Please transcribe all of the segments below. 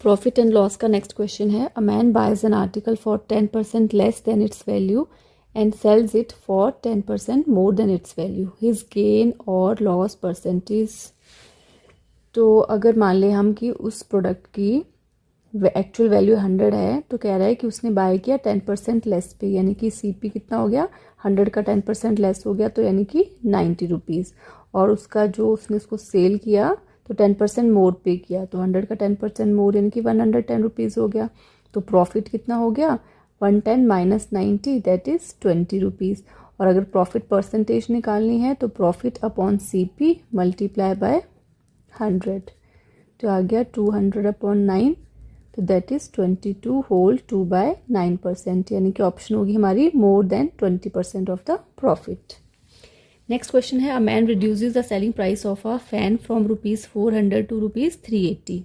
Profit and loss का next question है, a man buys an article for 10% less than its value and sells it for 10% more than its value, his gain or loss percentage. तो अगर मान लें हम कि उस product की एक्चुअल वैल्यू 100 है, तो कह रहा है कि उसने बाय किया 10% लेस पे, यानी कि सीपी कितना हो गया, 100 का 10% लेस हो गया, तो यानी कि 90 रुपीज़। और उसका जो उसने उसको सेल किया तो 10% मोर पे किया, तो 100 का 10% मोर यानी कि 110 रुपीज़ हो गया। तो प्रॉफिट कितना हो गया, 110 माइनस 90 दैट इज़ 20 रुपीज़। और अगर प्रॉफिट परसेंटेज निकालनी है तो profit upon CP multiply by 100, तो आ गया 200 अपॉन 9, तो दैट इज़ 22 होल 2/9%, यानी कि ऑप्शन होगी हमारी more than 20% of the profit. Next question है, a man reduces the selling price of a fan from ₹400 to ₹380,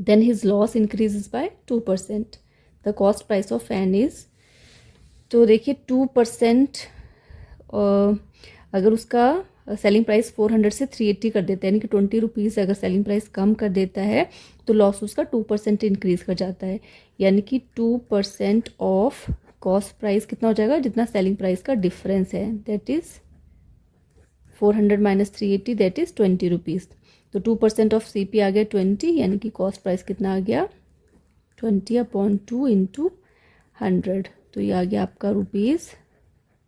then his loss increases by 2%, the cost price of fan is. तो देखिए 2% अगर उसका selling price 400 से 380 कर देता है, यानी कि 20 रुपीज़ अगर सेलिंग प्राइस कम कर देता है तो लॉस उसका 2% इंक्रीज़ कर जाता है, यानी कि 2% ऑफ कॉस्ट प्राइस कितना हो जाएगा, जितना सेलिंग प्राइस का डिफरेंस है, that is 400 minus 380 that is 20 rupees. तो 2% ऑफ सीपी आ गया 20, यानी कि कॉस्ट प्राइस कितना आ गया 20/2 इंटू 100, तो ये आ गया आपका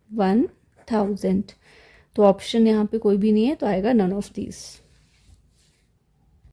₹1000। तो ऑप्शन यहाँ पे कोई भी नहीं है, तो आएगा नन ऑफ दीज।